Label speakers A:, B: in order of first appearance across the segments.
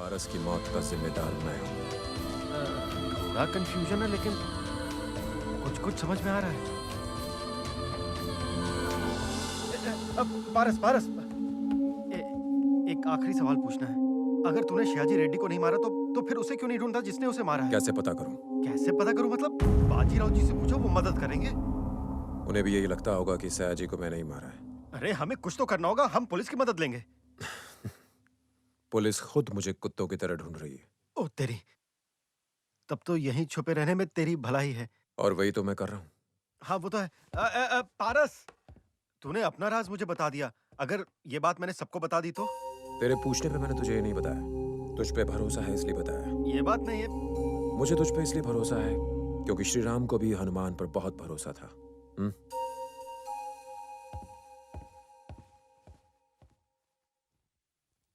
A: पारस की मौत का जिम्मेदार मैं हूँ।
B: थोड़ा कंफ्यूजन है लेकिन कुछ कुछ समझ में आ रहा है। अब पारस एक आखिरी सवाल पूछना है। अगर तूने शिवाजी रेड्डी को नहीं मारा तो फिर उसे क्यों नहीं ढूंढता जिसने उसे मारा है?
A: कैसे पता करूं?
B: कैसे पता करूं मतलब? बाजीराव जी से पूछो, वो मदद करेंगे।
A: उन्हें भी यही लगता होगा कि सयाजी को मैंने ही मारा है।
B: अरे हमें कुछ तो करना होगा, हम पुलिस की मदद लेंगे।
A: पुलिस खुद मुझे कुत्तों की तरह ढूंढ रही है।
B: ओ तेरी, तब तो यहीं छुपे रहने में तेरी भलाई है।
A: और वही तो मैं कर रहा हूँ।
B: हाँ वो तो है। पारस, तूने अपना राज मुझे बता दिया। अगर ये बात मैंने सबको बता दी तो?
A: तेरे पूछने पे मैंने तुझे ये नहीं बताया। तुझ पे भरोसा है इसलिए बताया।
B: ये बात नहीं है।
A: मुझे तुझ पे इसलिए भरोसा है क्योंकि श्री राम को भी हनुमान पर बहुत भरोसा था।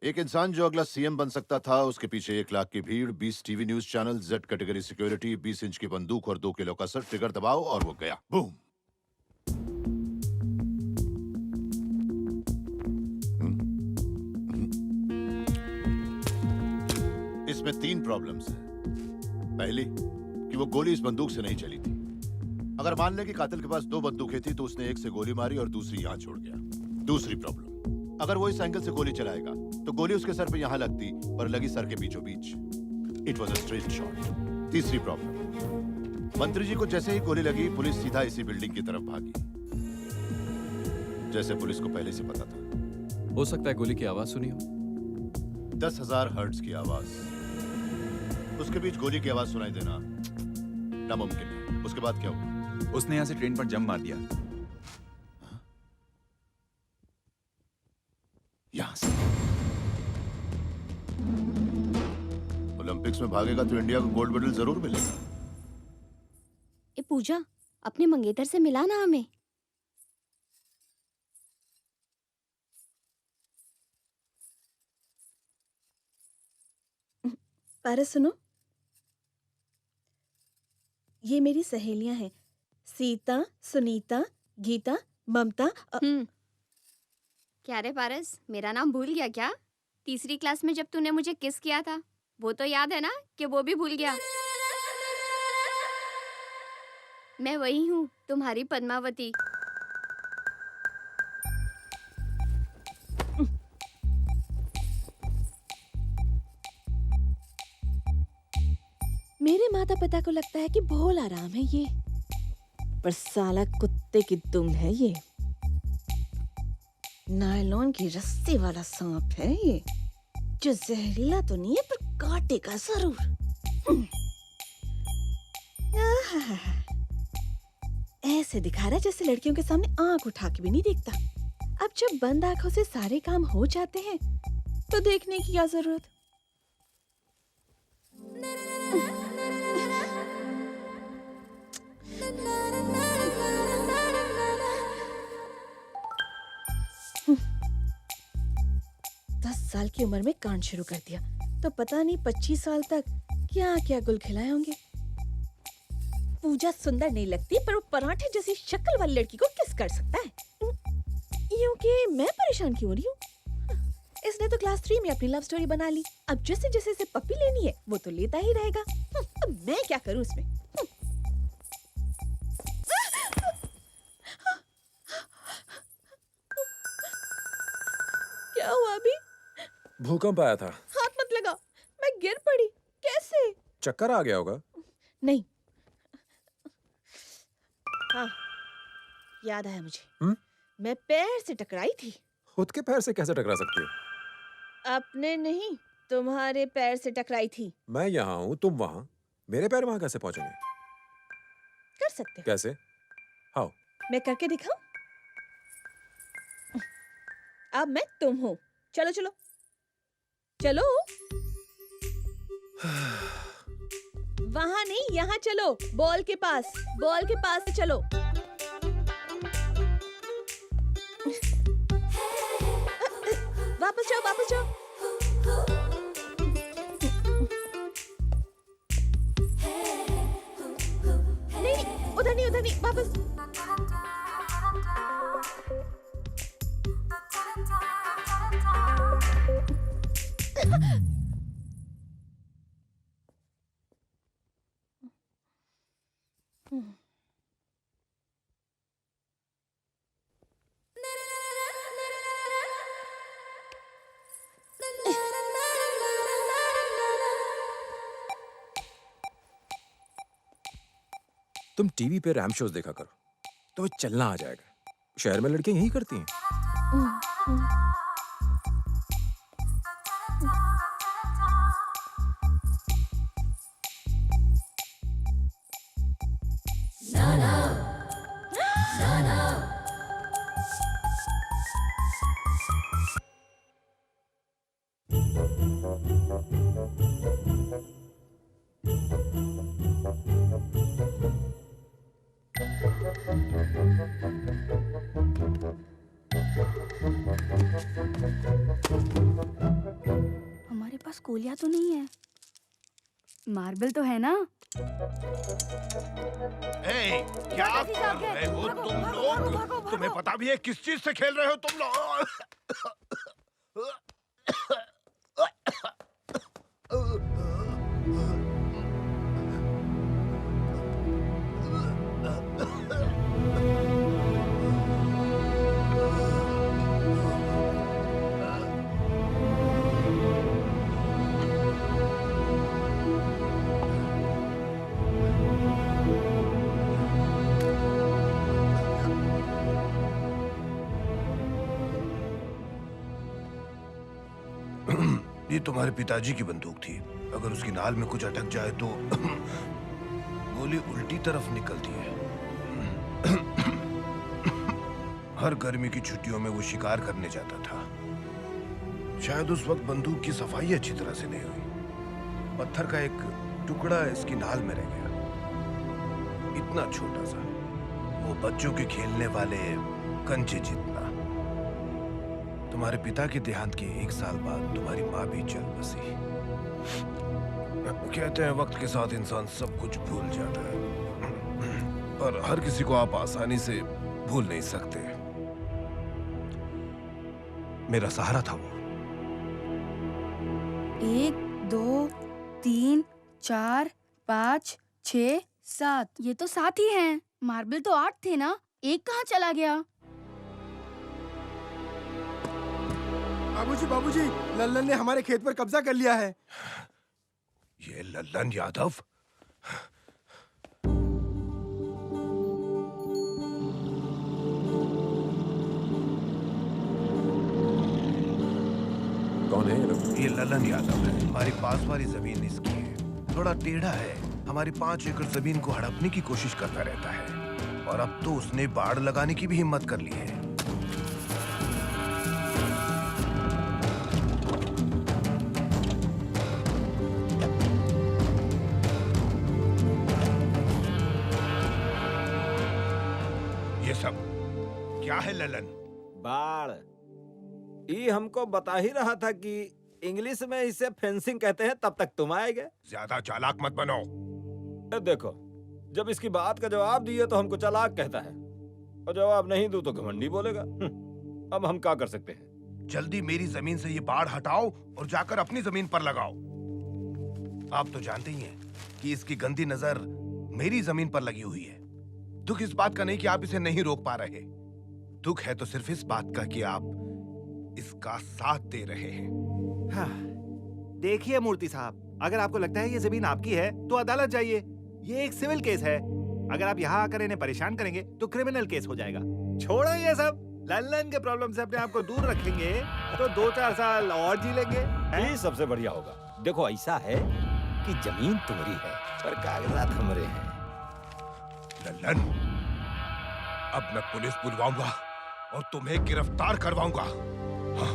C: एक इंसान जो अगला सीएम बन सकता था, उसके पीछे 1 लाख की भीड़, 20 TV news channel, Z category security, 20 inch की बंदूक और 2 किलो का सर, ट्रिगर दबाओ और वो गया। बूम। इसमें 3 प्रॉब्लम्स हैं। पहली कि वो गोली इस बंदूक से नहीं चली थी। अगर मान लें कि कातिल के पास 2 बंदूकें थी तो उसने एक से गोली मारी और दूसरी यहां छोड़ गया। दूसरी प्रॉब्लम, अगर वो इस एंगल से गोली चलाएगा तो गोली उसके सर पे यहां लगती पर लगी सर के बीचों बीच। It was a straight shot. तीसरी प्रॉब्लम, मंत्री जी को जैसे ही गोली लगी पुलिस सीधा इसी बिल्डिंग की तरफ भागी, जैसे पुलिस को पहले से पता था।
D: हो सकता है गोली की आवाज सुनी हो।
C: 10,000 हर्ट्ज की आवाज, उसके बीच गोली की आवाज सुनाई देना नामुमकिन है। उसके बाद क्या हुआ?
D: उसने यहां से ट्रेन पर जंप मार दिया।
C: यहां से ओलंपिक्स में भागेगा तो इंडिया को गोल्ड मेडल जरूर मिलेगा।
E: ए पूजा, अपने मंगेतर से मिला ना हमें।
F: पारस सुनो, ये मेरी सहेलियां हैं, सीता, सुनीता, गीता, ममता।
E: क्या रे पारस, मेरा नाम भूल गया क्या? तीसरी क्लास में जब तूने मुझे किस किया था वो तो याद है ना? कि वो भी भूल गया? मैं वही हूँ, तुम्हारी पद्मावती।
F: मेरे माता पिता को लगता है कि भोला राम है ये, पर साला कुत्ते की दुम है ये। नायलॉन की रस्सी वाला सांप है ये, जो जहरीला तो नहीं है पर काटेगा जरूर। ऐसे दिखा रहा है जैसे लड़कियों के सामने आंख उठा के भी नहीं देखता। अब जब बंद आंखों से सारे काम हो जाते हैं तो देखने की क्या जरूरत। साल की उम्र में कांड शुरू कर दिया तो पता नहीं 25 साल तक क्या क्या गुल खिलाए होंगे। पूजा सुंदर नहीं लगती पर वो पराठे जैसी शक्ल वाली लड़की को किस कर सकता है? यूं कि मैं परेशान क्यों हो रही हूँ? इसने तो क्लास 3 में अपनी लव स्टोरी बना ली। अब जैसे जैसे इसे पप्पी लेनी है वो तो लेता ही रहेगा। अब मैं क्या करूँ इसमें? क्या हुआ अभी?
A: भूकंप आया था।
F: हाथ मत लगा, मैं गिर पड़ी। कैसे?
A: चक्कर आ गया होगा।
F: नहीं। हाँ, याद आया मुझे। मैं पैर से टकराई थी।
A: खुद के पैर से कैसे टकरा सकती हो?
F: अपने नहीं, तुम्हारे पैर से टकराई थी।
A: मैं यहाँ हूँ, तुम वहाँ, मेरे पैर वहाँ कैसे पहुँचेंगे?
F: कर सकते हो।
A: कैसे? हाउ?
F: मैं करके दिखाऊं? अब मैं तुम हूँ। चलो चलो चलो। वहां नहीं, यहाँ चलो। बॉल के पास से चलो। वापस जाओ। नहीं, उधर नहीं, वापस।
A: तुम टीवी पे रैम शोज देखा करो, तुम्हें चलना आ जाएगा। शहर में लड़कियां यही करती हैं।
E: हमारे पास गोलियां तो नहीं है, मार्बल तो है ना।
C: क्या कर रहे हो तुम लोग? तुम्हें पता भी है किस चीज से खेल रहे हो तुम लोग?
G: ये तुम्हारे पिताजी की बंदूक थी। अगर उसकी नाल में कुछ अटक जाए तो गोली उल्टी तरफ निकलती है। हर गर्मी की छुट्टियों में वो शिकार करने जाता था। शायद उस वक्त बंदूक की सफाई अच्छी तरह से नहीं हुई। पत्थर का एक टुकड़ा इसकी नाल में रह गया, इतना छोटा सा, वो बच्चों के खेलने वाले कंचे जितना। तुम्हारे पिता के देहांत के 1 साल बाद तुम्हारी माँ भी चल बसी। कहते हैं वक्त के साथ इंसान सब कुछ भूल जाता है, पर हर किसी को आप आसानी से भूल नहीं सकते। मेरा सहारा था वो।
H: 1 2 3 4 5 6 7,
E: ये तो 7 ही हैं। मार्बल तो 8 थे ना, एक कहाँ चला गया?
B: बाबूजी, लल्लन ने हमारे खेत पर कब्जा कर लिया है।
G: ये लल्लन यादव?
A: कौन है ये लोग?
G: ये लल्लन यादव है। हमारी पास वाली जमीन इसकी है। थोड़ा टेढ़ा है। हमारी 5 एकड़ जमीन को हड़पने की कोशिश करता रहता है, और अब तो उसने बाड़ लगाने की भी हिम्मत कर ली है। ये सब क्या है ललन?
I: बाढ़। ये हमको बता ही रहा था कि इंग्लिश में इसे फेंसिंग कहते हैं, तब तक तुम आए गए।
G: ज्यादा चालाक मत बनो।
I: देखो, जब इसकी बात का जवाब दिए तो हमको चालाक कहता है, और जवाब नहीं दूं तो घमंडी बोलेगा। अब हम क्या कर सकते हैं?
G: जल्दी मेरी जमीन से ये बाढ़ हटाओ और जाकर अपनी जमीन पर लगाओ। आप तो जानते ही हैं कि इसकी गंदी नजर मेरी जमीन पर लगी हुई है। दुख इस बात का नहीं कि आप इसे नहीं रोक पा रहे, दुख है तो सिर्फ इस बात का कि आप इसका साथ दे रहे हैं।
J: हाँ, देखिए मूर्ति साहब, अगर आपको लगता है ये जमीन आपकी है तो अदालत जाइए। ये एक सिविल केस है। अगर आप यहाँ आकर इन्हें परेशान करेंगे तो क्रिमिनल केस हो जाएगा। छोड़ो ये सब। लल्लन के प्रॉब्लम से अपने आप को दूर रखेंगे तो 2-4 साल और जी लेंगे।
I: ये सबसे बढ़िया होगा। देखो, ऐसा है कि जमीन तुम्हारी है पर कागजात हमारे हैं।
G: लल्लन, अब मैं पुलिस बुलवाऊंगा और तुम्हें गिरफ्तार करवाऊंगा। हाँ।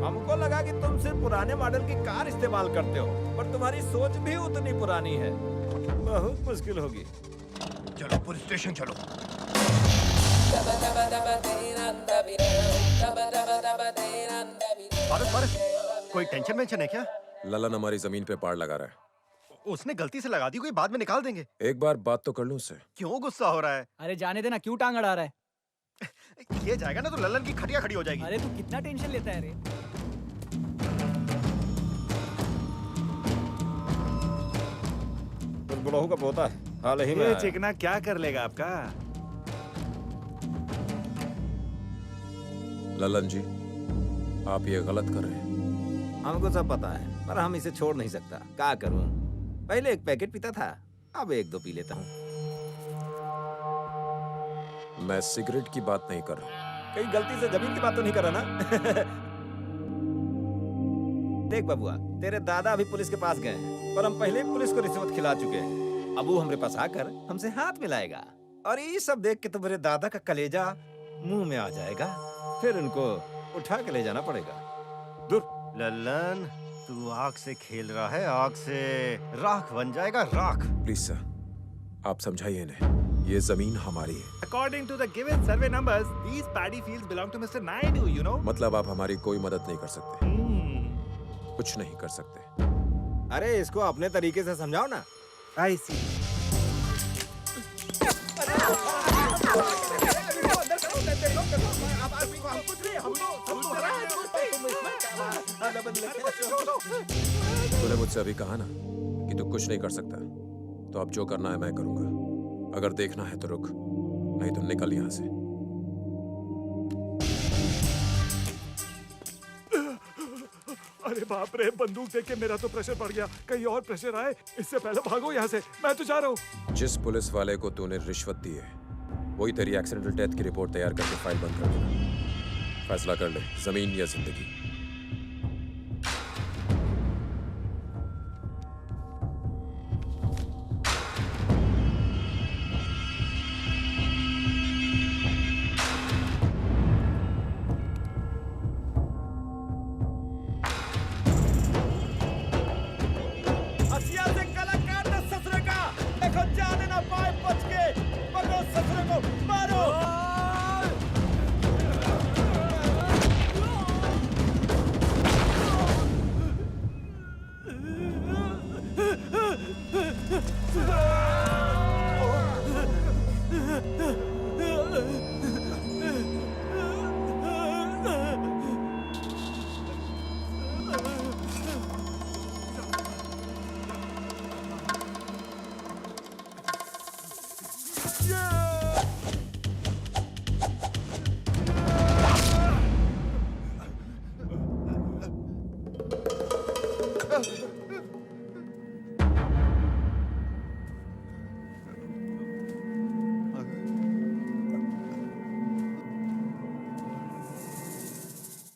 I: हमको लगा कि तुम सिर्फ पुराने मॉडल की कार इस्तेमाल करते हो, पर तुम्हारी सोच भी उतनी पुरानी है। बहुत मुश्किल होगी।
G: चलो पुलिस स्टेशन चलो।
B: पारस, कोई टेंशन वेंशन है क्या?
A: ललन हमारी जमीन पे पाड़ लगा रहा है।
B: उसने गलती से लगा दी, कोई बाद में निकाल देंगे।
A: एक बार बात तो कर लूं उससे।
B: क्यों गुस्सा हो रहा है?
H: अरे जाने देना, क्यों टांग अड़ा रहा है?
B: ये जाएगा ना तो लल्लन की खटिया खड़ी हो जाएगी।
H: अरे तू कितना टेंशन लेता है रे?
I: बहू का पोता है, हाल ही में
J: ये
I: आया।
J: चिकना क्या कर लेगा आपका?
A: ललन जी, आप ये गलत कर रहे हैं।
I: हमको सब पता है, पर हम इसे छोड़ नहीं सकता। क्या करूं? पहले एक पैकेट पीता था, अब एक दो पी लेता हूँ।
A: मैं सिगरेट की बात नहीं कर रहा।
I: कहीं गलती से जमीन की बात तो नहीं कर रहा ना? देख बबुआ, तेरे दादा अभी पुलिस के पास गए हैं, और हम पहले ही पुलिस को रिश्वत खिला चुके हैं। अब वो हमारे पास आकर हमसे हाथ मिलाएगा, और ये सब देख के तो मेरे दादा का कलेजा मुंह में आ जाएगा। फिर उनको उठा के ले जाना पड़ेगा। दूर।
B: ललन, तू आग से खेल रहा है, आग से राख बन जाएगा, राख।
A: प्लीज सर, आप समझाइए इन्हें, ये जमीन हमारी है।
J: According to the given survey numbers, these paddy fields belong to Mr. Naidu, you know?
A: मतलब आप हमारी कोई मदद नहीं कर सकते, कुछ नहीं कर सकते।
I: अरे इसको अपने तरीके से समझाओ ना।
J: I see.
A: तूने मुझसे अभी कहा ना कि तू कुछ नहीं कर सकता, तो अब जो करना है मैं करूंगा। अगर देखना है तो रुक, नहीं तो निकल यहाँ से।
J: अरे बाप रे, बंदूक देख के मेरा तो प्रेशर बढ़ गया। कहीं और प्रेशर आए इससे पहले भागो यहाँ से। मैं तो जा रहा हूँ।
A: जिस पुलिस वाले को तूने रिश्वत दी है, वही तेरी एक्सीडेंटल डेथ की रिपोर्ट तैयार करके फाइल बंद कर देगा। फैसला कर ले, जमीन या जिंदगी।
I: हसिया से कलाकार न ससुरे का, देखो जाने ना पाए बच के, पकड़ो ससुरे को, मारो।